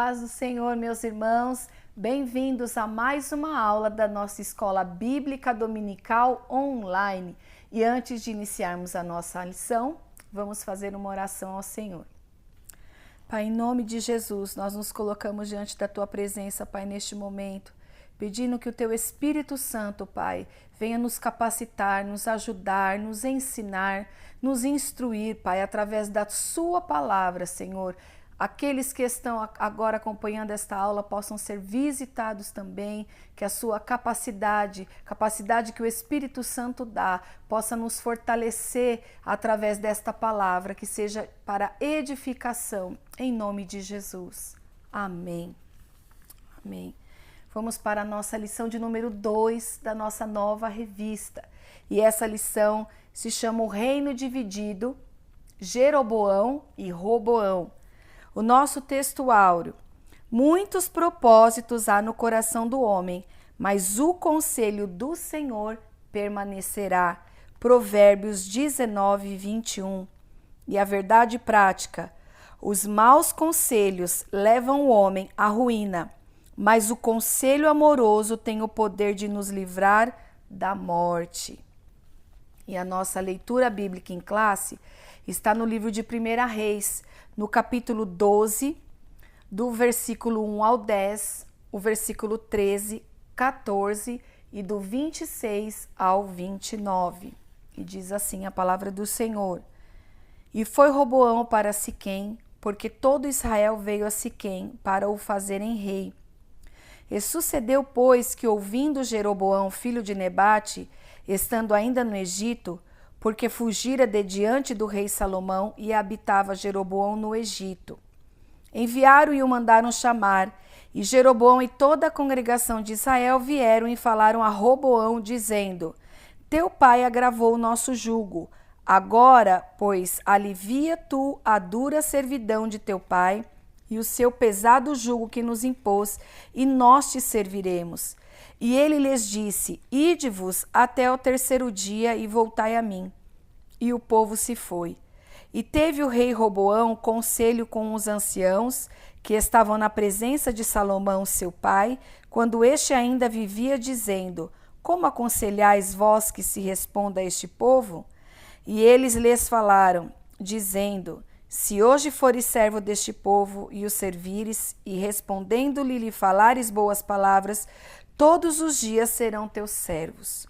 paz do Senhor, meus irmãos. Bem-vindos a mais uma aula da nossa Escola Bíblica Dominical online. E antes de iniciarmos a nossa lição, vamos fazer uma oração ao Senhor. Pai, em nome de Jesus, nós nos colocamos diante da Tua presença, Pai, neste momento, pedindo que o Teu Espírito Santo, Pai, venha nos capacitar, nos ajudar, nos ensinar, nos instruir, Pai, através da Sua palavra, Senhor. Aqueles que estão agora acompanhando esta aula possam ser visitados também, que a sua capacidade que o Espírito Santo dá, possa nos fortalecer através desta palavra, que seja para edificação, em nome de Jesus. Amém. Amém. Vamos para a nossa lição de número 2 da nossa nova revista. E essa lição se chama O Reino Dividido, Jeroboão e Roboão. O nosso texto áureo: muitos propósitos há no coração do homem, mas o conselho do Senhor permanecerá. Provérbios 19, 21. E a verdade prática: os maus conselhos levam o homem à ruína, mas o conselho amoroso tem o poder de nos livrar da morte. E a nossa leitura bíblica em classe está no livro de 1 Reis, no capítulo 12, do versículo 1 ao 10, o versículo 13, 14 e do 26 ao 29. E diz assim a palavra do Senhor: E foi Roboão para Siquém, porque todo Israel veio a Siquém para o fazerem rei. E sucedeu, pois, que ouvindo Jeroboão, filho de Nebate, estando ainda no Egito, porque fugira de diante do rei Salomão e habitava Jeroboão no Egito, enviaram e o mandaram chamar, e Jeroboão e toda a congregação de Israel vieram e falaram a Roboão, dizendo: Teu pai agravou o nosso jugo. Agora, pois, alivia tu a dura servidão de teu pai e o seu pesado jugo que nos impôs, e nós te serviremos. E ele lhes disse: Ide-vos até o terceiro dia e voltai a mim. E o povo se foi. E teve o rei Roboão conselho com os anciãos que estavam na presença de Salomão, seu pai, quando este ainda vivia, dizendo: Como aconselhais vós que se responda a este povo? E eles lhes falaram, dizendo: Se hoje fores servo deste povo e o servires, e respondendo-lhe lhe falares boas palavras, todos os dias serão teus servos.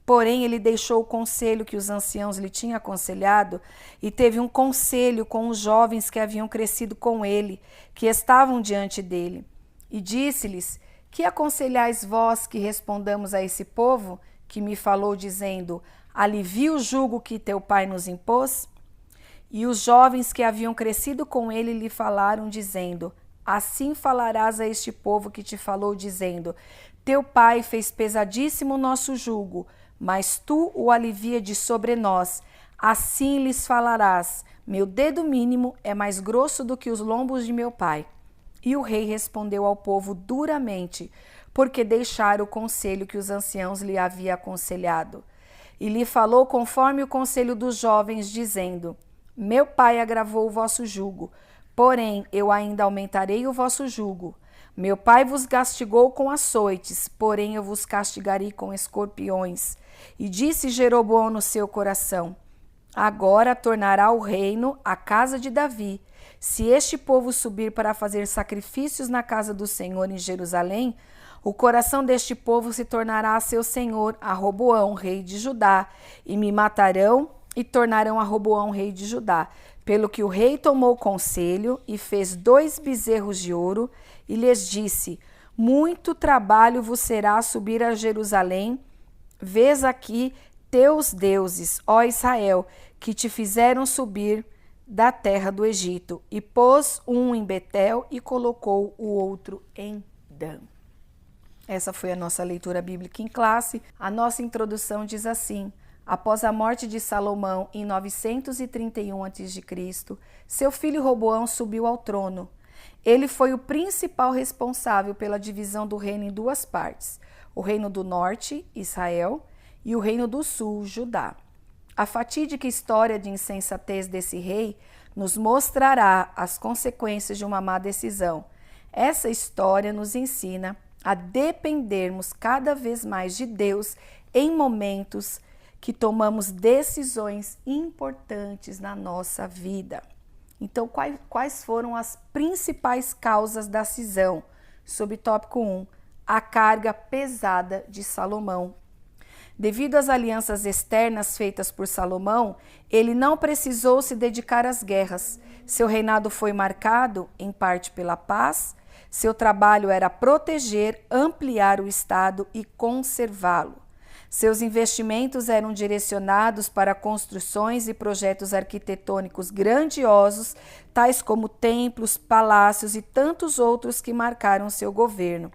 Porém, ele deixou o conselho que os anciãos lhe tinham aconselhado e teve um conselho com os jovens que haviam crescido com ele, que estavam diante dele. E disse-lhes: Que aconselhais vós que respondamos a esse povo, que me falou, dizendo: Alivia o jugo que teu pai nos impôs? E os jovens que haviam crescido com ele lhe falaram, dizendo: Assim falarás a este povo que te falou, dizendo: Teu pai fez pesadíssimo o nosso jugo, mas tu o alivia de sobre nós. Assim lhes falarás: Meu dedo mínimo é mais grosso do que os lombos de meu pai. E o rei respondeu ao povo duramente, porque deixaram o conselho que os anciãos lhe haviam aconselhado. E lhe falou conforme o conselho dos jovens, dizendo: Meu pai agravou o vosso jugo, porém eu ainda aumentarei o vosso jugo. Meu pai vos castigou com açoites, porém eu vos castigarei com escorpiões. E disse Jeroboão no seu coração: Agora tornará o reino à casa de Davi. Se este povo subir para fazer sacrifícios na casa do Senhor em Jerusalém, o coração deste povo se tornará a seu senhor, a Roboão, rei de Judá, e me matarão e tornarão a Roboão, rei de Judá. Pelo que o rei tomou conselho e fez 2 bezerros de ouro e lhes disse: Muito trabalho vos será subir a Jerusalém. Vês aqui teus deuses, ó Israel, que te fizeram subir da terra do Egito. E pôs um em Betel e colocou o outro em Dan. Essa foi a nossa leitura bíblica em classe. A nossa introdução diz assim: Após a morte de Salomão em 931 a.C., seu filho Roboão subiu ao trono. Ele foi o principal responsável pela divisão do reino em 2 partes: o reino do norte, Israel, e o reino do sul, Judá. A fatídica história de insensatez desse rei nos mostrará as consequências de uma má decisão. Essa história nos ensina a dependermos cada vez mais de Deus em momentos que tomamos decisões importantes na nossa vida. Então, quais foram as principais causas da cisão? Subtópico 1, a carga pesada de Salomão. Devido às alianças externas feitas por Salomão, ele não precisou se dedicar às guerras. Seu reinado foi marcado, em parte, pela paz. Seu trabalho era proteger, ampliar o Estado e conservá-lo. Seus investimentos eram direcionados para construções e projetos arquitetônicos grandiosos, tais como templos, palácios e tantos outros que marcaram seu governo.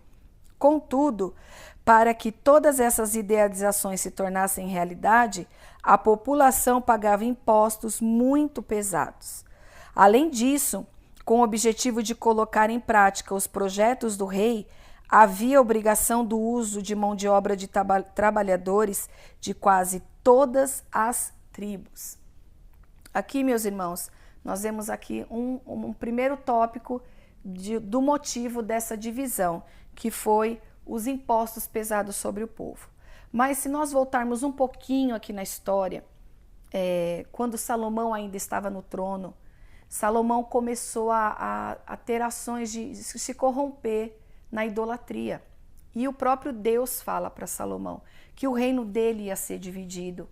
Contudo, para que todas essas idealizações se tornassem realidade, a população pagava impostos muito pesados. Além disso, com o objetivo de colocar em prática os projetos do rei, havia obrigação do uso de mão de obra de trabalhadores de quase todas as tribos. Aqui, meus irmãos, nós vemos aqui um primeiro tópico do motivo dessa divisão, que foi os impostos pesados sobre o povo. Mas se nós voltarmos um pouquinho aqui na história, quando Salomão ainda estava no trono, Salomão começou a ter ações de se corromper na idolatria. E o próprio Deus fala para Salomão que o reino dele ia ser dividido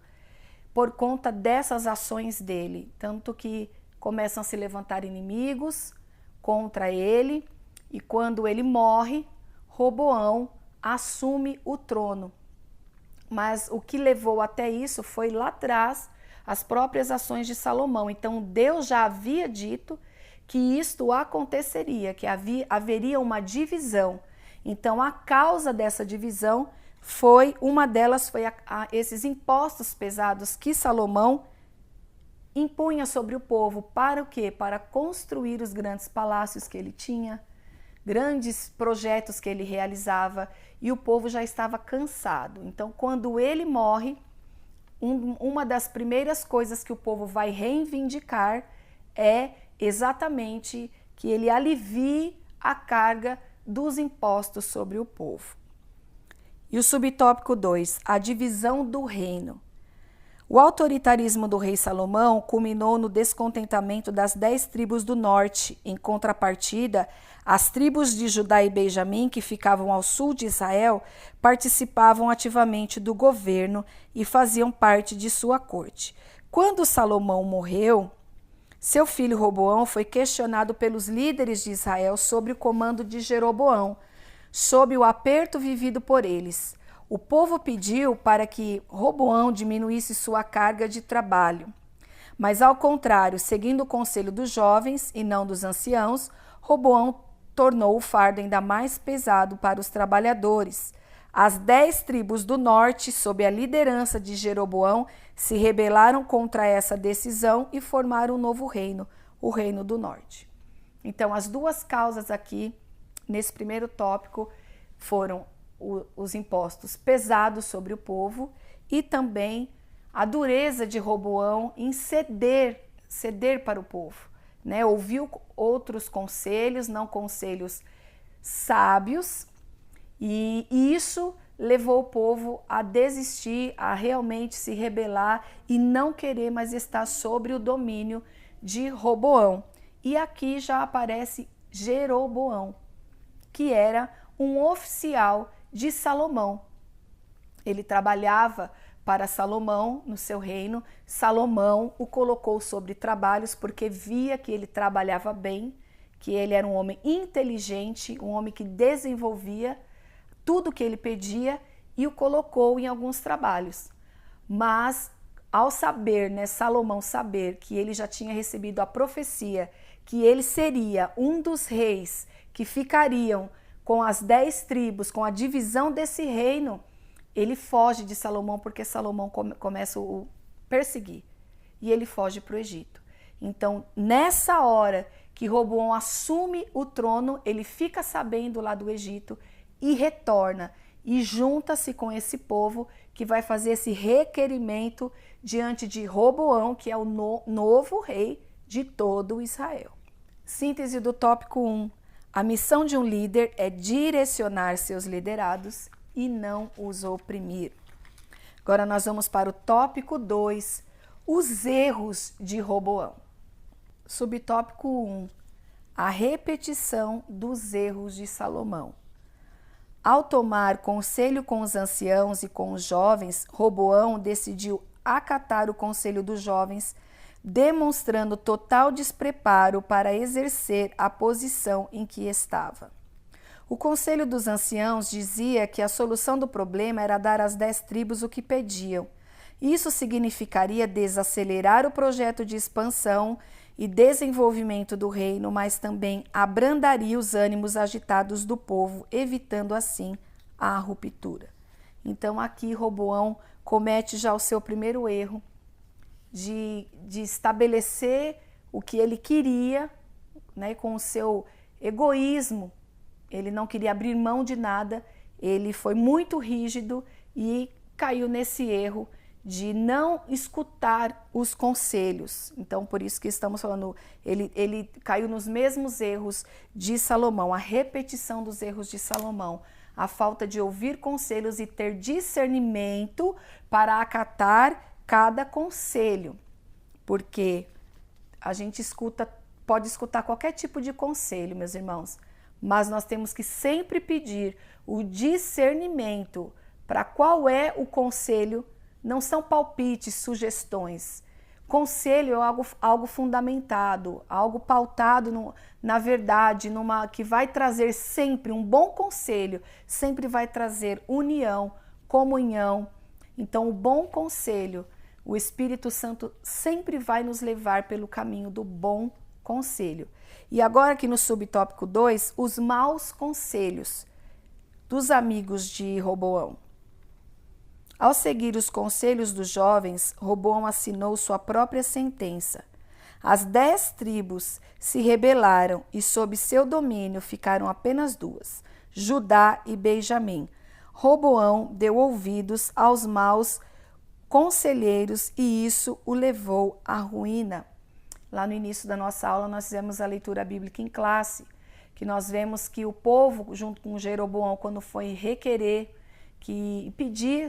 por conta dessas ações dele. Tanto que começam a se levantar inimigos contra ele, e quando ele morre, Roboão assume o trono. Mas o que levou até isso foi lá atrás as próprias ações de Salomão. Então Deus já havia dito que isto aconteceria, que haveria uma divisão. Então a causa dessa divisão foi, uma delas foi esses impostos pesados que Salomão impunha sobre o povo. Para o quê? Para construir os grandes palácios que ele tinha, grandes projetos que ele realizava, e o povo já estava cansado. Então quando ele morre, uma das primeiras coisas que o povo vai reivindicar é exatamente que ele alivie a carga dos impostos sobre o povo. E o subtópico 2, a divisão do reino. O autoritarismo do rei Salomão culminou no descontentamento das 10 tribos do norte. Em contrapartida, as tribos de Judá e Benjamim, que ficavam ao sul de Israel, participavam ativamente do governo e faziam parte de sua corte. Quando Salomão morreu, seu filho Roboão foi questionado pelos líderes de Israel sobre o comando de Jeroboão, sob o aperto vivido por eles. O povo pediu para que Roboão diminuísse sua carga de trabalho. Mas, ao contrário, seguindo o conselho dos jovens e não dos anciãos, Roboão tornou o fardo ainda mais pesado para os trabalhadores. As 10 tribos do norte, sob a liderança de Jeroboão, se rebelaram contra essa decisão e formaram um novo reino, o Reino do Norte. Então, as duas causas aqui, nesse primeiro tópico, foram os impostos pesados sobre o povo e também a dureza de Roboão em ceder para o povo, né? Ouviu outros conselhos, não conselhos sábios, e isso levou o povo a desistir, a realmente se rebelar e não querer mais estar sobre o domínio de Roboão. E aqui já aparece Jeroboão, que era um oficial de Salomão. Ele trabalhava para Salomão no seu reino. Salomão o colocou sobre trabalhos porque via que ele trabalhava bem, que ele era um homem inteligente, um homem que desenvolvia tudo que ele pedia, e o colocou em alguns trabalhos. Mas ao saber, Salomão saber que ele já tinha recebido a profecia, que ele seria um dos reis que ficariam com as 10 tribos, com a divisão desse reino, ele foge de Salomão, porque Salomão começa a perseguir, e ele foge para o Egito. Então, nessa hora que Roboão assume o trono, ele fica sabendo lá do Egito e retorna, e junta-se com esse povo que vai fazer esse requerimento diante de Roboão, que é o novo rei de todo Israel. Síntese do tópico 1. A missão de um líder é direcionar seus liderados e não os oprimir. Agora nós vamos para o tópico 2, os erros de Roboão. Subtópico 1, a repetição dos erros de Salomão. Ao tomar conselho com os anciãos e com os jovens, Roboão decidiu acatar o conselho dos jovens, demonstrando total despreparo para exercer a posição em que estava. O conselho dos anciãos dizia que a solução do problema era dar às 10 tribos o que pediam. Isso significaria desacelerar o projeto de expansão e desenvolvimento do reino, mas também abrandaria os ânimos agitados do povo, evitando assim a ruptura. Então aqui Roboão comete já o seu primeiro erro de estabelecer o que ele queria, né, com o seu egoísmo. Ele não queria abrir mão de nada, ele foi muito rígido e caiu nesse erro de não escutar os conselhos. Então, por isso que estamos falando, ele caiu nos mesmos erros de Salomão, a repetição dos erros de Salomão, a falta de ouvir conselhos e ter discernimento para acatar cada conselho, porque a gente pode escutar qualquer tipo de conselho, meus irmãos, mas nós temos que sempre pedir o discernimento para qual é o conselho. Não são palpites, sugestões. Conselho é algo fundamentado, algo pautado na verdade, que vai trazer sempre um bom conselho, sempre vai trazer união, comunhão. Então, o bom conselho, o Espírito Santo sempre vai nos levar pelo caminho do bom conselho. E agora aqui no subtópico 2, os maus conselhos dos amigos de Roboão. Ao seguir os conselhos dos jovens, Roboão assinou sua própria sentença. As 10 tribos se rebelaram e sob seu domínio ficaram apenas 2, Judá e Benjamim. Roboão deu ouvidos aos maus conselheiros e isso o levou à ruína. Lá no início da nossa aula nós fizemos a leitura bíblica em classe, que nós vemos que o povo, junto com Jeroboão, quando foi requerer,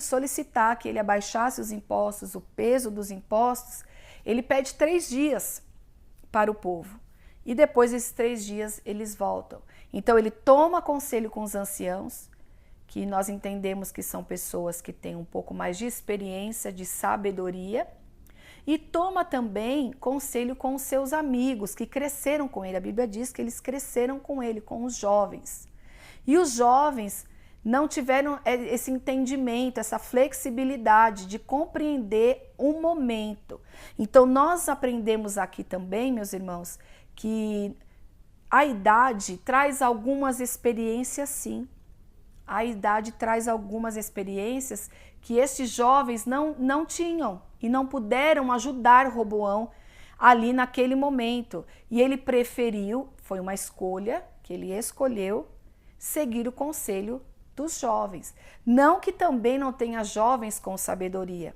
solicitar que ele abaixasse os impostos, o peso dos impostos, ele pede 3 dias para o povo. E depois desses 3 dias eles voltam. Então ele toma conselho com os anciãos, que nós entendemos que são pessoas que têm um pouco mais de experiência, de sabedoria, e toma também conselho com os seus amigos que cresceram com ele. A Bíblia diz que eles cresceram com ele, com os jovens. E os jovens não tiveram esse entendimento, essa flexibilidade de compreender o momento. Então, nós aprendemos aqui também, meus irmãos, que a idade traz algumas experiências, sim. A idade traz algumas experiências que esses jovens não tinham e não puderam ajudar Roboão ali naquele momento. E ele preferiu, foi uma escolha que ele escolheu, seguir o conselho dos jovens. Não que também não tenha jovens com sabedoria,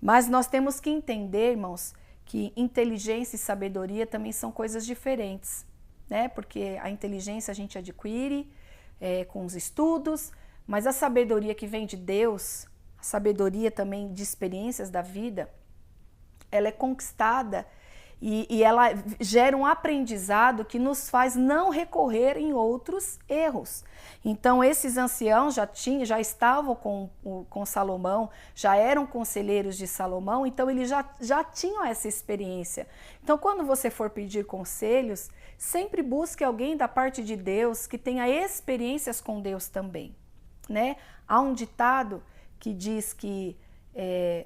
mas nós temos que entender, irmãos, que inteligência e sabedoria também são coisas diferentes, né? Porque a inteligência a gente adquire com os estudos, mas a sabedoria que vem de Deus, a sabedoria também de experiências da vida, ela é conquistada e ela gera um aprendizado que nos faz não recorrer em outros erros. Então esses anciãos já estavam com Salomão, já eram conselheiros de Salomão, então eles já tinham essa experiência. Então quando você for pedir conselhos, sempre busque alguém da parte de Deus que tenha experiências com Deus também, né? Há um ditado que diz que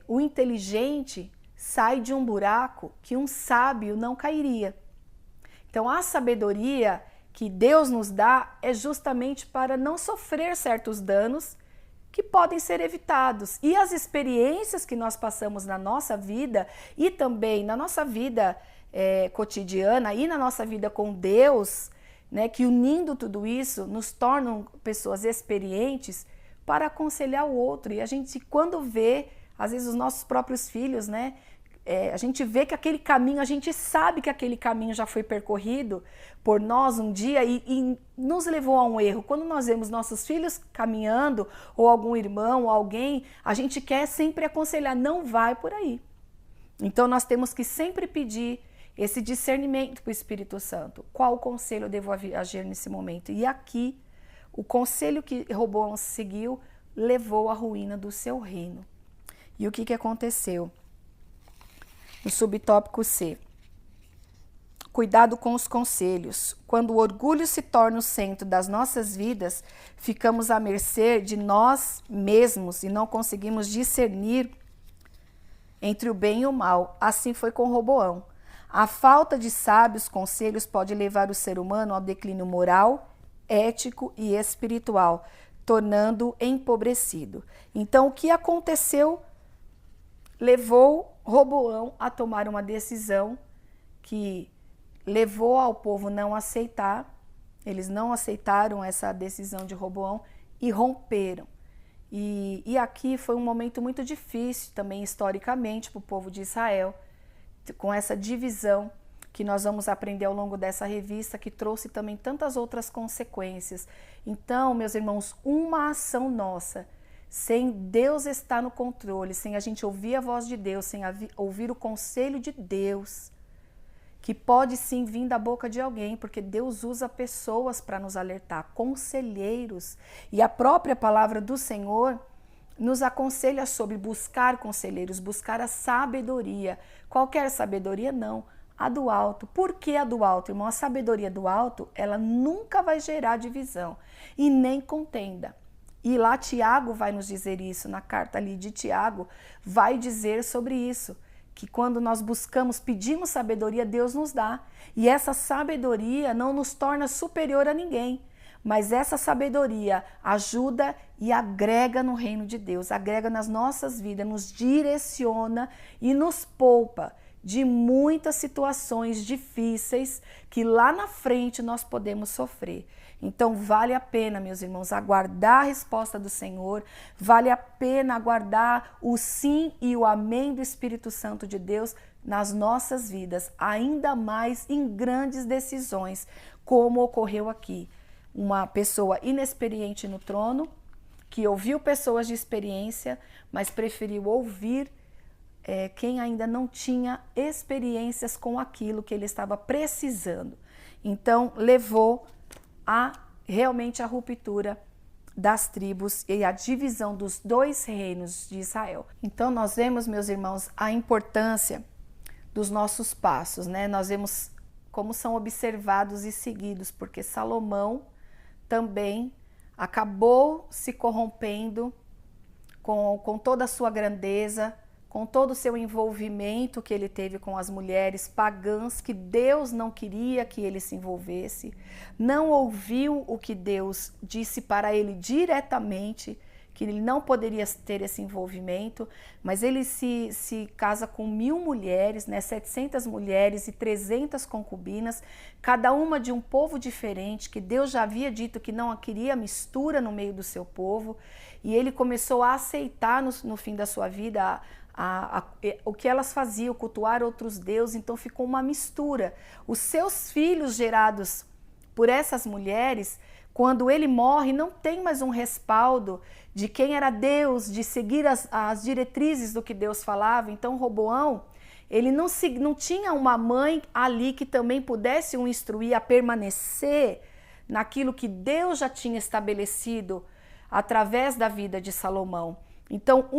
o inteligente sai de um buraco que um sábio não cairia. Então a sabedoria que Deus nos dá é justamente para não sofrer certos danos que podem ser evitados. E as experiências que nós passamos na nossa vida e também na nossa vida cotidiana e na nossa vida com Deus, né, que unindo tudo isso nos tornam pessoas experientes para aconselhar o outro. E a gente, quando vê, às vezes os nossos próprios filhos, né, a gente vê que aquele caminho, a gente sabe que aquele caminho já foi percorrido por nós um dia e nos levou a um erro. Quando nós vemos nossos filhos caminhando, ou algum irmão, ou alguém, a gente quer sempre aconselhar, não vai por aí. Então nós temos que sempre pedir esse discernimento para o Espírito Santo. Qual conselho eu devo agir nesse momento? E aqui, o conselho que Roboão seguiu levou à ruína do seu reino. E o que aconteceu? No subtópico C. Cuidado com os conselhos. Quando o orgulho se torna o centro das nossas vidas, ficamos à mercê de nós mesmos e não conseguimos discernir entre o bem e o mal. Assim foi com Roboão. A falta de sábios conselhos pode levar o ser humano ao declínio moral, ético e espiritual, tornando-o empobrecido. Então, o que aconteceu levou Roboão a tomar uma decisão que levou ao povo não aceitar. Eles não aceitaram essa decisão de Roboão e romperam. E aqui foi um momento muito difícil também historicamente para o povo de Israel, com essa divisão que nós vamos aprender ao longo dessa revista, que trouxe também tantas outras consequências. Então, meus irmãos, uma ação nossa, sem Deus estar no controle, sem a gente ouvir a voz de Deus, sem ouvir o conselho de Deus, que pode sim vir da boca de alguém, porque Deus usa pessoas para nos alertar, conselheiros. E a própria palavra do Senhor nos aconselha sobre buscar conselheiros, buscar a sabedoria. Qualquer sabedoria não, a do alto. Por que a do alto, irmão? A sabedoria do alto, ela nunca vai gerar divisão e nem contenda. E lá Tiago vai nos dizer isso, na carta ali de Tiago, vai dizer sobre isso, que quando nós buscamos, pedimos sabedoria, Deus nos dá. E essa sabedoria não nos torna superior a ninguém, mas essa sabedoria ajuda e agrega no reino de Deus, agrega nas nossas vidas, nos direciona e nos poupa de muitas situações difíceis que lá na frente nós podemos sofrer. Então vale a pena, meus irmãos, aguardar a resposta do Senhor, vale a pena aguardar o sim e o amém do Espírito Santo de Deus nas nossas vidas, ainda mais em grandes decisões, como ocorreu aqui. Uma pessoa inexperiente no trono, que ouviu pessoas de experiência, mas preferiu ouvir quem ainda não tinha experiências com aquilo que ele estava precisando. Então, levou realmente a ruptura das tribos e a divisão dos dois reinos de Israel. Então, nós vemos, meus irmãos, a importância dos nossos passos, né? Nós vemos como são observados e seguidos, porque Salomão também acabou se corrompendo com toda a sua grandeza, com todo o seu envolvimento que ele teve com as mulheres pagãs, que Deus não queria que ele se envolvesse, não ouviu o que Deus disse para ele diretamente, que ele não poderia ter esse envolvimento, mas ele se casa com 1000 mulheres, né, 700 mulheres e 300 concubinas, cada uma de um povo diferente, que Deus já havia dito que não queria mistura no meio do seu povo, e ele começou a aceitar no fim da sua vida o que elas faziam, cultuar outros deuses, então ficou uma mistura. Os seus filhos gerados por essas mulheres, quando ele morre, não tem mais um respaldo de quem era Deus, de seguir as diretrizes do que Deus falava. Então Roboão, ele não tinha uma mãe ali que também pudesse o instruir a permanecer naquilo que Deus já tinha estabelecido através da vida de Salomão. Então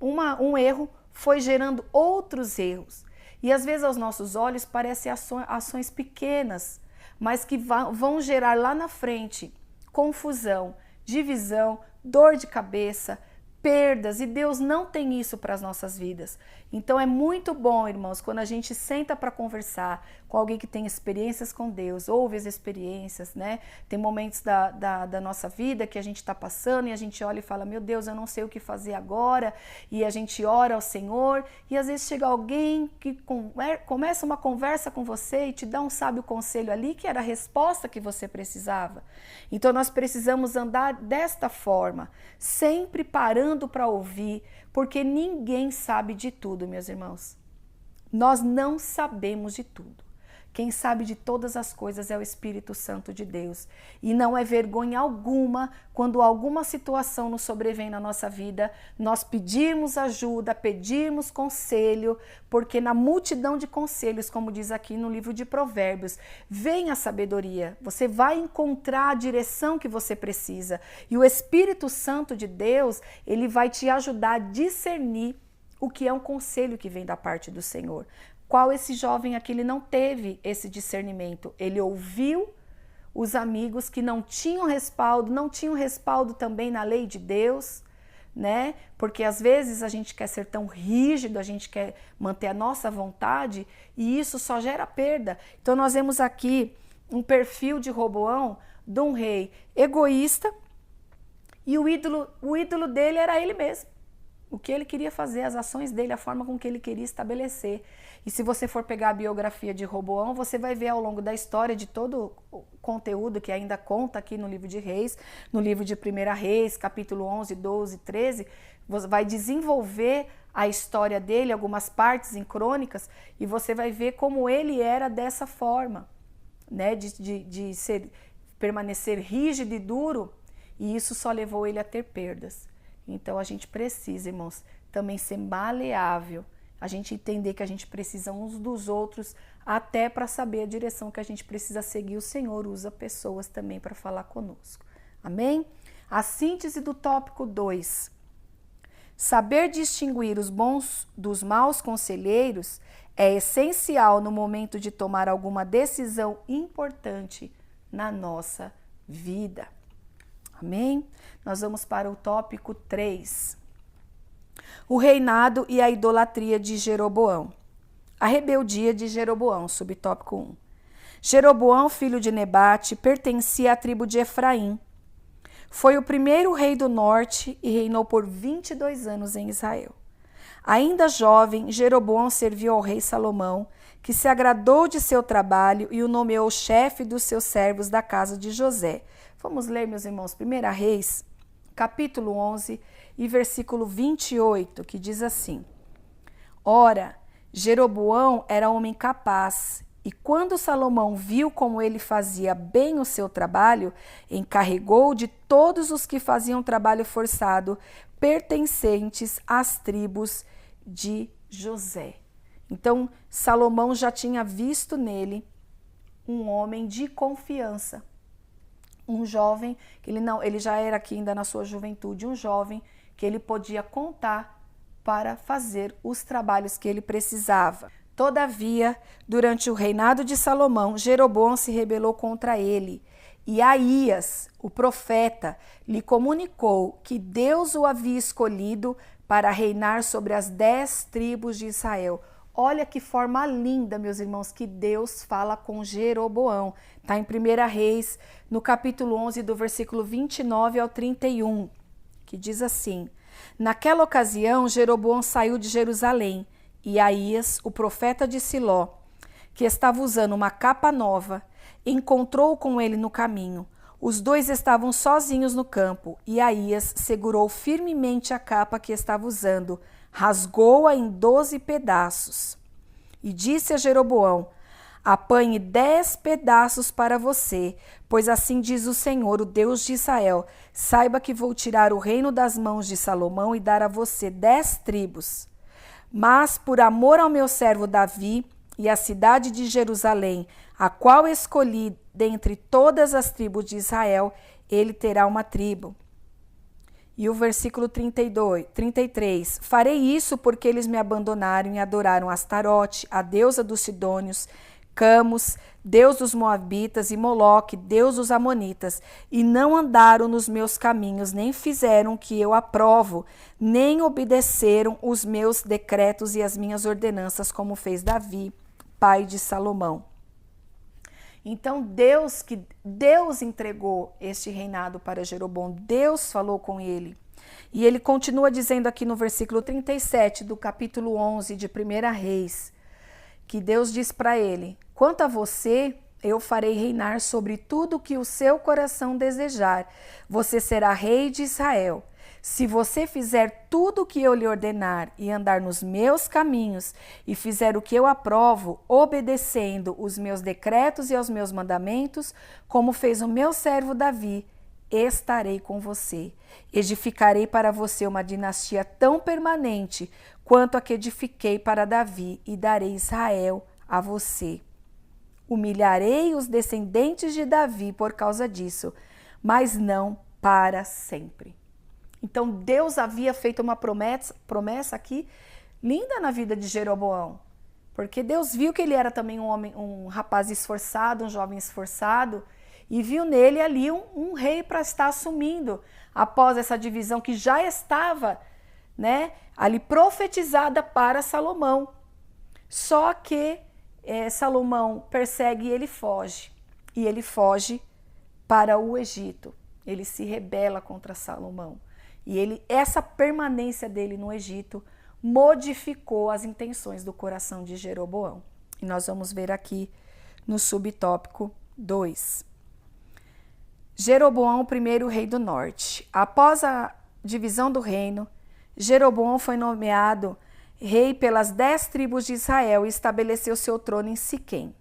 um erro foi gerando outros erros. E às vezes aos nossos olhos parecem ações pequenas, mas que vão gerar lá na frente confusão, divisão, dor de cabeça, perdas, e Deus não tem isso para as nossas vidas. Então é muito bom, irmãos, quando a gente senta para conversar com alguém que tem experiências com Deus, ouve as experiências, né? Tem momentos da nossa vida que a gente está passando e a gente olha e fala, meu Deus, eu não sei o que fazer agora, e a gente ora ao Senhor, e às vezes chega alguém que começa uma conversa com você e te dá um sábio conselho ali, que era a resposta que você precisava. Então nós precisamos andar desta forma, sempre parando para ouvir, porque ninguém sabe de tudo, meus irmãos. Nós não sabemos de tudo. Quem sabe de todas as coisas é o Espírito Santo de Deus. E não é vergonha alguma quando alguma situação nos sobrevém na nossa vida, nós pedirmos ajuda, pedirmos conselho, porque na multidão de conselhos, como diz aqui no livro de Provérbios, vem a sabedoria. Você vai encontrar a direção que você precisa. E o Espírito Santo de Deus, ele vai te ajudar a discernir o que é um conselho que vem da parte do Senhor. Qual esse jovem aqui, ele não teve esse discernimento. Ele ouviu os amigos que não tinham respaldo também na lei de Deus, né? Porque às vezes a gente quer ser tão rígido, a gente quer manter a nossa vontade e isso só gera perda. Então nós vemos aqui um perfil de Roboão, de um rei egoísta, e o ídolo dele era ele mesmo. O que ele queria fazer, as ações dele, a forma com que ele queria estabelecer. E se você for pegar a biografia de Roboão, você vai ver ao longo da história de todo o conteúdo que ainda conta aqui no livro de Reis, no livro de 1 Reis, capítulo 11, 12, 13, você vai desenvolver a história dele, algumas partes em crônicas, e você vai ver como ele era dessa forma, né, de permanecer rígido e duro, e isso só levou ele a ter perdas. Então a gente precisa, irmãos, também ser maleável, a gente entender que a gente precisa uns dos outros até para saber a direção que a gente precisa seguir. O Senhor usa pessoas também para falar conosco. Amém? A síntese do tópico 2. Saber distinguir os bons dos maus conselheiros é essencial no momento de tomar alguma decisão importante na nossa vida. Amém? Nós vamos para o tópico 3. O reinado e a idolatria de Jeroboão. A rebeldia de Jeroboão, subtópico 1. Jeroboão, filho de Nebate, pertencia à tribo de Efraim. Foi o primeiro rei do norte e reinou por 22 anos em Israel. Ainda jovem, Jeroboão serviu ao rei Salomão, que se agradou de seu trabalho e o nomeou chefe dos seus servos da casa de José. Vamos ler, meus irmãos, 1 Reis, capítulo 11 e versículo 28, que diz assim: Ora, Jeroboão era homem capaz, e quando Salomão viu como ele fazia bem o seu trabalho, encarregou de todos os que faziam trabalho forçado, pertencentes às tribos de José. Então, Salomão já tinha visto nele um homem de confiança. Um jovem, que ele já era aqui ainda na sua juventude, um jovem que ele podia contar para fazer os trabalhos que ele precisava. Todavia, durante o reinado de Salomão, Jeroboão se rebelou contra ele. E Aías, o profeta, lhe comunicou que Deus o havia escolhido para reinar sobre as 10 tribos de Israel. Olha que forma linda, meus irmãos, que Deus fala com Jeroboão. Está em 1 Reis, no capítulo 11, do versículo 29 ao 31, que diz assim: Naquela ocasião, Jeroboão saiu de Jerusalém, e Aías, o profeta de Siló, que estava usando uma capa nova, encontrou com ele no caminho. Os dois estavam sozinhos no campo, e Aías segurou firmemente a capa que estava usando, rasgou-a em 12 pedaços. E disse a Jeroboão: Apanhe 10 pedaços para você, pois assim diz o Senhor, o Deus de Israel: Saiba que vou tirar o reino das mãos de Salomão e dar a você 10 tribos. Mas por amor ao meu servo Davi e à cidade de Jerusalém, a qual escolhi dentre todas as tribos de Israel, ele terá uma tribo. E o versículo 33, farei isso porque eles me abandonaram e adoraram Astarote, a deusa dos Sidônios, Camus, deus dos Moabitas, e Moloque, deus dos Amonitas, e não andaram nos meus caminhos, nem fizeram o que eu aprovo, nem obedeceram os meus decretos e as minhas ordenanças, como fez Davi, pai de Salomão. Então Deus entregou este reinado para Jeroboão, Deus falou com ele. E ele continua dizendo aqui no versículo 37 do capítulo 11 de 1 Reis, que Deus diz para ele: Quanto a você, eu farei reinar sobre tudo que o seu coração desejar. Você será rei de Israel. Se você fizer tudo o que eu lhe ordenar e andar nos meus caminhos e fizer o que eu aprovo, obedecendo os meus decretos e aos meus mandamentos, como fez o meu servo Davi, estarei com você. Edificarei para você uma dinastia tão permanente quanto a que edifiquei para Davi e darei Israel a você. Humilharei os descendentes de Davi por causa disso, mas não para sempre. Então Deus havia feito uma promessa aqui linda na vida de Jeroboão, porque Deus viu que ele era também um rapaz esforçado, um jovem esforçado, e viu nele ali um rei para estar assumindo após essa divisão que já estava, né, ali profetizada para Salomão. Só que Salomão persegue e ele foge para o Egito. Ele se rebela contra Salomão. E essa permanência dele no Egito modificou as intenções do coração de Jeroboão. E nós vamos ver aqui no subtópico 2. Jeroboão, primeiro rei do norte. Após a divisão do reino, Jeroboão foi nomeado rei pelas 10 tribos de Israel e estabeleceu seu trono em Siquém.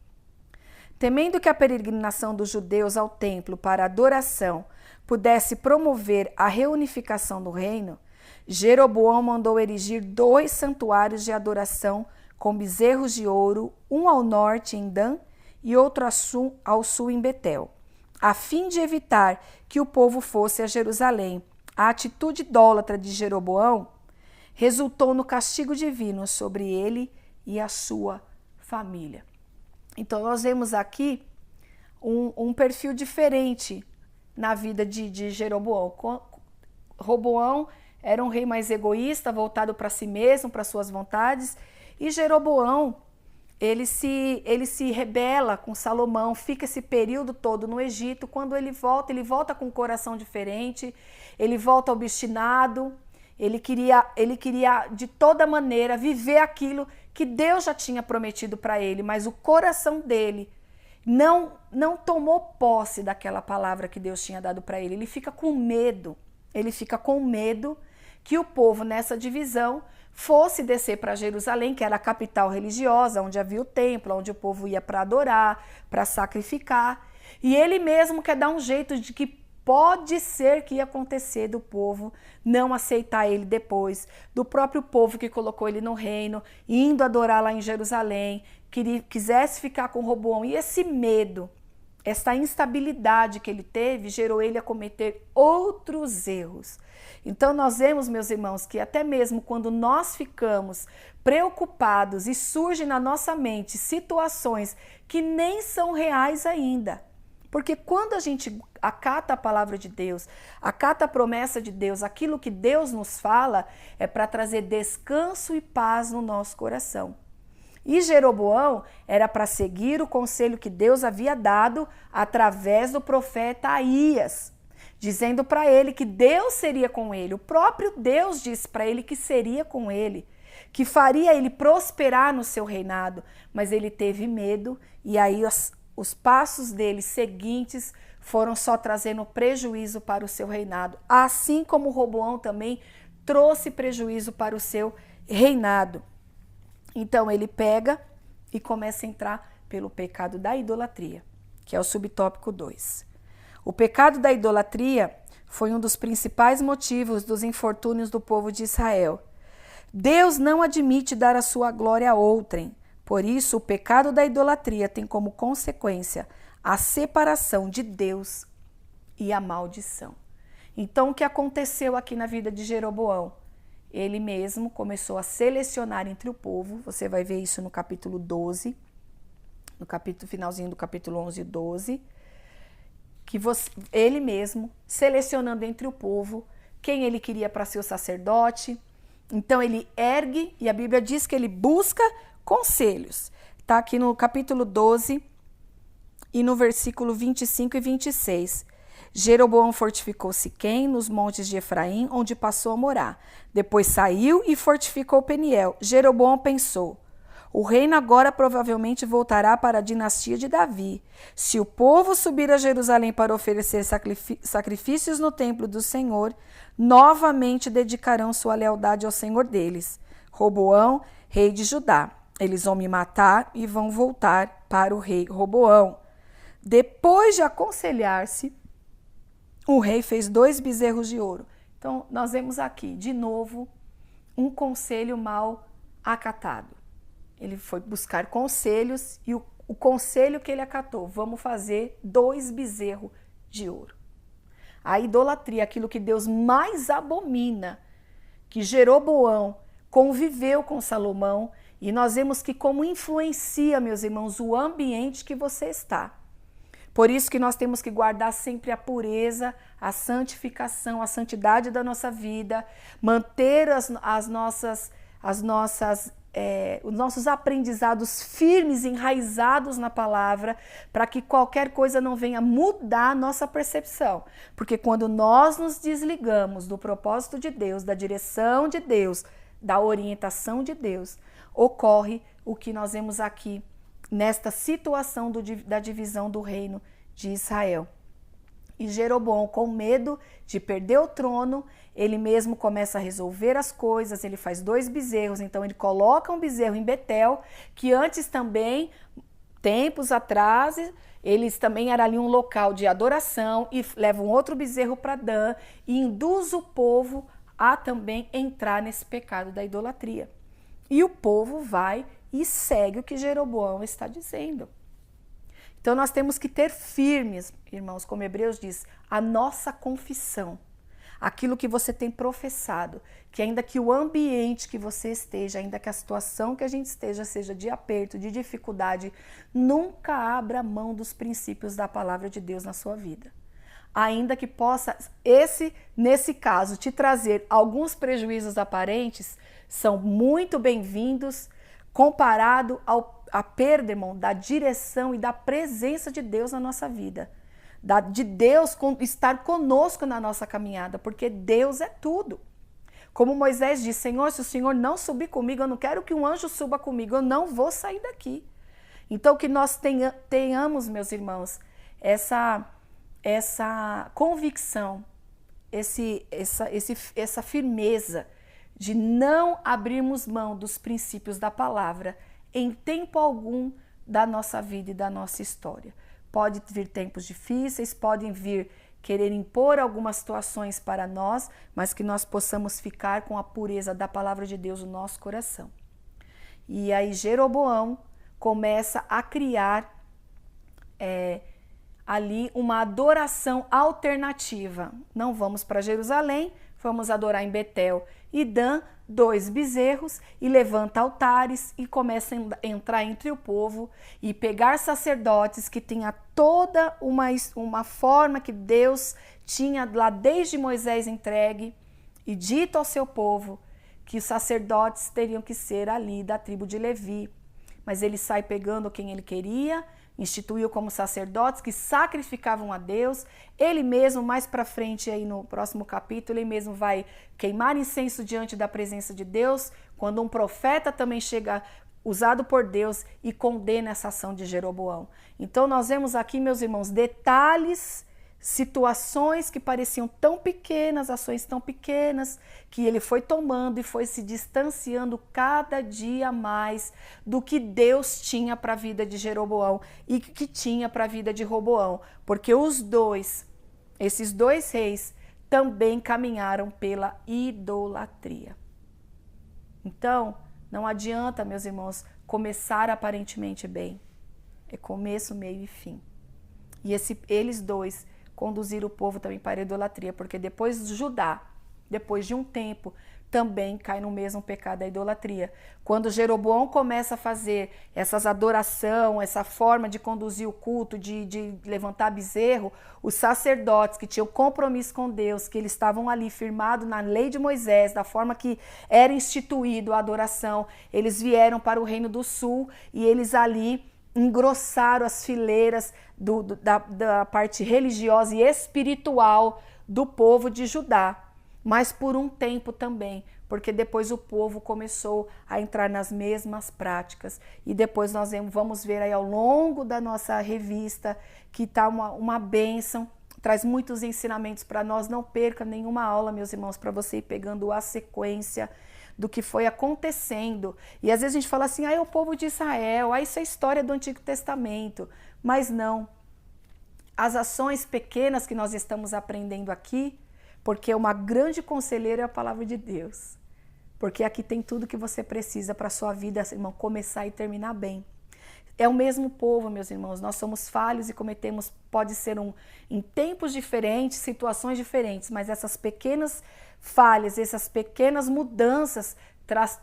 Temendo que a peregrinação dos judeus ao templo para adoração pudesse promover a reunificação do reino, Jeroboão mandou erigir 2 santuários de adoração com bezerros de ouro, um ao norte em Dan e outro ao sul em Betel, a fim de evitar que o povo fosse a Jerusalém. A atitude idólatra de Jeroboão resultou no castigo divino sobre ele e a sua família. Então nós vemos aqui um perfil diferente na vida de Jeroboão. Roboão era um rei mais egoísta, voltado para si mesmo, para suas vontades, e Jeroboão, ele se rebela com Salomão, fica esse período todo no Egito. Quando ele volta com um coração diferente, ele volta obstinado, ele queria de toda maneira viver aquilo que Deus já tinha prometido para ele, mas o coração dele não tomou posse daquela palavra que Deus tinha dado para ele. Ele fica com medo que o povo nessa divisão fosse descer para Jerusalém, que era a capital religiosa, onde havia o templo, onde o povo ia para adorar, para sacrificar. E ele mesmo quer dar um jeito de que pode ser que ia acontecer do povo não aceitar ele depois, do próprio povo que colocou ele no reino, indo adorar lá em Jerusalém, quisesse ficar com Roboão. E esse medo, essa instabilidade que ele teve, gerou ele a cometer outros erros. Então nós vemos, meus irmãos, que até mesmo quando nós ficamos preocupados e surgem na nossa mente situações que nem são reais ainda, porque quando a gente acata a palavra de Deus, acata a promessa de Deus, aquilo que Deus nos fala é para trazer descanso e paz no nosso coração. E Jeroboão era para seguir o conselho que Deus havia dado através do profeta Aías, dizendo para ele que Deus seria com ele. O próprio Deus disse para ele que seria com ele, que faria ele prosperar no seu reinado, mas ele teve medo e aí os passos dele seguintes foram só trazendo prejuízo para o seu reinado, assim como Roboão também trouxe prejuízo para o seu reinado. Então ele pega e começa a entrar pelo pecado da idolatria, que é o subtópico 2. O pecado da idolatria foi um dos principais motivos dos infortúnios do povo de Israel. Deus não admite dar a sua glória a outrem. Por isso, o pecado da idolatria tem como consequência a separação de Deus e a maldição. Então, o que aconteceu aqui na vida de Jeroboão? Ele mesmo começou a selecionar entre o povo, você vai ver isso no capítulo 12, finalzinho do capítulo 11 e 12, ele mesmo selecionando entre o povo quem ele queria para ser o sacerdote. Então ele ergue, e a Bíblia diz que ele busca conselhos. Está aqui no capítulo 12 e no versículo 25 e 26. Jeroboão fortificou Siquém nos montes de Efraim, onde passou a morar. Depois saiu e fortificou Peniel. Jeroboão pensou: O reino agora provavelmente voltará para a dinastia de Davi. Se o povo subir a Jerusalém para oferecer sacrifícios no templo do Senhor, novamente dedicarão sua lealdade ao Senhor deles. Roboão, rei de Judá. Eles vão me matar e vão voltar para o rei Roboão. Depois de aconselhar-se, o rei fez 2 bezerros de ouro. Então, nós vemos aqui, de novo, um conselho mal acatado. Ele foi buscar conselhos e o conselho que ele acatou, vamos fazer 2 bezerros de ouro. A idolatria, aquilo que Deus mais abomina, que Jeroboão conviveu com Salomão, e nós vemos que como influencia, meus irmãos, o ambiente que você está. Por isso que nós temos que guardar sempre a pureza, a santificação, a santidade da nossa vida, manter os nossos aprendizados firmes, enraizados na palavra, para que qualquer coisa não venha mudar a nossa percepção. Porque quando nós nos desligamos do propósito de Deus, da direção de Deus, da orientação de Deus, ocorre o que nós vemos aqui nesta situação da divisão do reino de Israel. E Jeroboão, com medo de perder o trono, ele mesmo começa a resolver as coisas, ele faz 2 bezerros, então ele coloca um bezerro em Betel, que antes também, tempos atrás, eles também era ali um local de adoração, e leva um outro bezerro para Dan, e induz o povo a também entrar nesse pecado da idolatria. E o povo vai e segue o que Jeroboão está dizendo. Então nós temos que ter firmes, irmãos, como Hebreus diz, a nossa confissão, aquilo que você tem professado, que ainda que o ambiente que você esteja, ainda que a situação que a gente esteja seja de aperto, de dificuldade, nunca abra mão dos princípios da palavra de Deus na sua vida. Ainda que possa, nesse caso, te trazer alguns prejuízos aparentes, são muito bem-vindos comparado à perda, irmão, da direção e da presença de Deus na nossa vida. De Deus estar conosco na nossa caminhada, porque Deus é tudo. Como Moisés disse, Senhor, se o Senhor não subir comigo, eu não quero que um anjo suba comigo, eu não vou sair daqui. Então que nós tenhamos, meus irmãos, essa convicção, essa firmeza de não abrirmos mão dos princípios da palavra em tempo algum da nossa vida e da nossa história. Pode vir tempos difíceis, podem vir querer impor algumas situações para nós, mas que nós possamos ficar com a pureza da palavra de Deus no nosso coração. E aí Jeroboão começa a criar ali uma adoração alternativa. Não vamos para Jerusalém, vamos adorar em Betel e Dan, 2 bezerros, e levanta altares e começa a entrar entre o povo e pegar sacerdotes que tinha toda uma forma que Deus tinha lá desde Moisés entregue e dito ao seu povo que os sacerdotes teriam que ser ali da tribo de Levi. Mas ele sai pegando quem ele queria, instituiu como sacerdotes que sacrificavam a Deus. Ele mesmo, mais para frente, aí no próximo capítulo, ele mesmo vai queimar incenso diante da presença de Deus, quando um profeta também chega, usado por Deus, e condena essa ação de Jeroboão. Então nós vemos aqui, meus irmãos, detalhes, situações que pareciam tão pequenas, ações tão pequenas, que ele foi tomando e foi se distanciando cada dia mais do que Deus tinha para a vida de Jeroboão e que tinha para a vida de Roboão, porque esses dois reis também caminharam pela idolatria. Então, não adianta, meus irmãos, começar aparentemente bem. É começo, meio e fim. E eles dois conduzir o povo também para a idolatria, porque depois Judá, depois de um tempo, também cai no mesmo pecado da idolatria. Quando Jeroboão começa a fazer essas adoração, essa forma de conduzir o culto, de levantar bezerro, os sacerdotes que tinham compromisso com Deus, que eles estavam ali firmados na lei de Moisés, da forma que era instituído a adoração, eles vieram para o reino do sul e eles ali engrossaram as fileiras da parte religiosa e espiritual do povo de Judá. Mas por um tempo também porque depois o povo começou a entrar nas mesmas práticas. E depois nós vamos ver aí ao longo da nossa revista que está uma bênção, traz muitos ensinamentos para nós. Não perca nenhuma aula, meus irmãos, para você ir pegando a sequência do que foi acontecendo. E às vezes a gente fala assim, é o povo de Israel, isso é história do Antigo Testamento. Mas não. As ações pequenas que nós estamos aprendendo aqui, porque uma grande conselheira é a palavra de Deus. Porque aqui tem tudo que você precisa para a sua vida, irmão, começar e terminar bem. É o mesmo povo, meus irmãos, nós somos falhos e cometemos, pode ser em tempos diferentes, situações diferentes, mas essas pequenas falhas, essas pequenas mudanças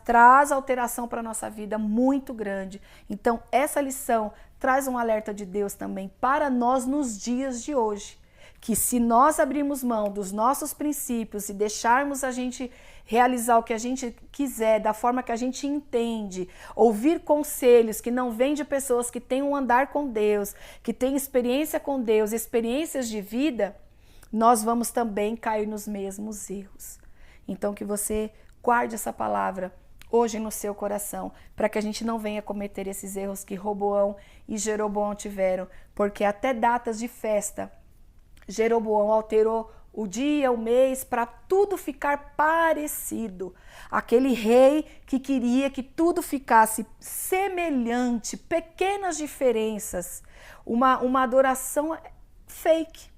traz alteração para a nossa vida muito grande. Então, essa lição traz um alerta de Deus também para nós nos dias de hoje. Que se nós abrirmos mão dos nossos princípios e deixarmos a gente realizar o que a gente quiser, da forma que a gente entende, ouvir conselhos que não vêm de pessoas que têm um andar com Deus, que têm experiência com Deus, experiências de vida, nós vamos também cair nos mesmos erros. Então que você guarde essa palavra hoje no seu coração, para que a gente não venha cometer esses erros que Roboão e Jeroboão tiveram, porque até datas de festa, Jeroboão alterou o dia, o mês, para tudo ficar parecido. Aquele rei que queria que tudo ficasse semelhante, pequenas diferenças, uma adoração fake,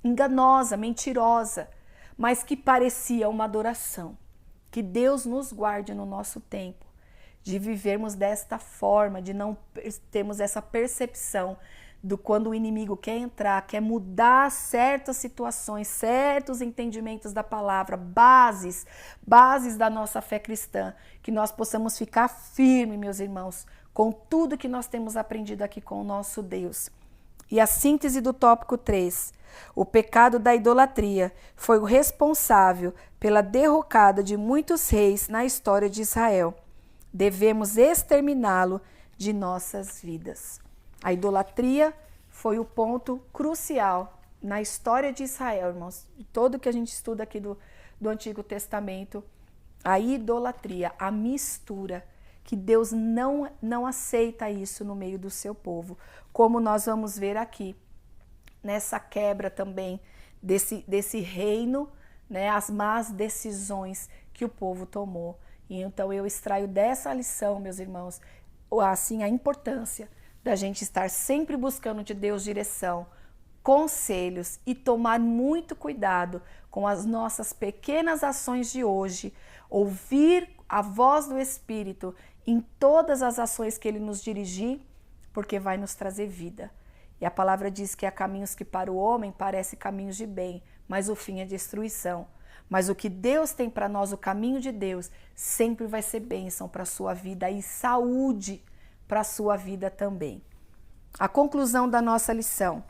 enganosa, mentirosa, mas que parecia uma adoração. Que Deus nos guarde no nosso tempo, de vivermos desta forma, de não termos essa percepção do quando o inimigo quer entrar, quer mudar certas situações, certos entendimentos da palavra, bases da nossa fé cristã, que nós possamos ficar firmes, meus irmãos, com tudo que nós temos aprendido aqui com o nosso Deus. E a síntese do tópico 3, o pecado da idolatria foi o responsável pela derrocada de muitos reis na história de Israel. Devemos exterminá-lo de nossas vidas. A idolatria foi o ponto crucial na história de Israel, irmãos. Todo que a gente estuda aqui do Antigo Testamento, a idolatria, a mistura, que Deus não aceita isso no meio do seu povo, como nós vamos ver aqui, nessa quebra também desse reino, né, as más decisões que o povo tomou. E então eu extraio dessa lição, meus irmãos, assim, a importância da gente estar sempre buscando de Deus direção, conselhos e tomar muito cuidado com as nossas pequenas ações de hoje, ouvir a voz do Espírito em todas as ações que Ele nos dirigir, porque vai nos trazer vida. E a palavra diz que há caminhos que para o homem parecem caminhos de bem, mas o fim é destruição. Mas o que Deus tem para nós, o caminho de Deus, sempre vai ser bênção para a sua vida e saúde para a sua vida também. A conclusão da nossa lição.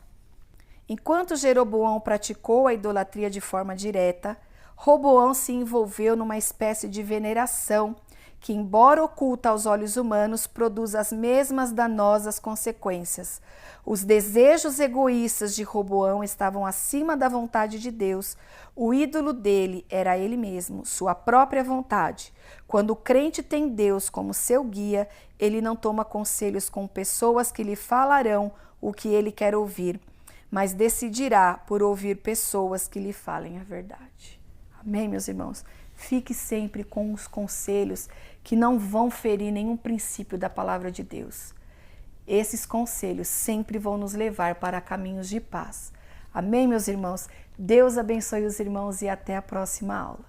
Enquanto Jeroboão praticou a idolatria de forma direta, Roboão se envolveu numa espécie de veneração que, embora oculta aos olhos humanos, produz as mesmas danosas consequências. Os desejos egoístas de Roboão estavam acima da vontade de Deus. O ídolo dele era ele mesmo, sua própria vontade. Quando o crente tem Deus como seu guia, ele não toma conselhos com pessoas que lhe falarão o que ele quer ouvir, mas decidirá por ouvir pessoas que lhe falem a verdade. Amém, meus irmãos? Fique sempre com os conselhos que não vão ferir nenhum princípio da palavra de Deus. Esses conselhos sempre vão nos levar para caminhos de paz. Amém, meus irmãos? Deus abençoe os irmãos e até a próxima aula.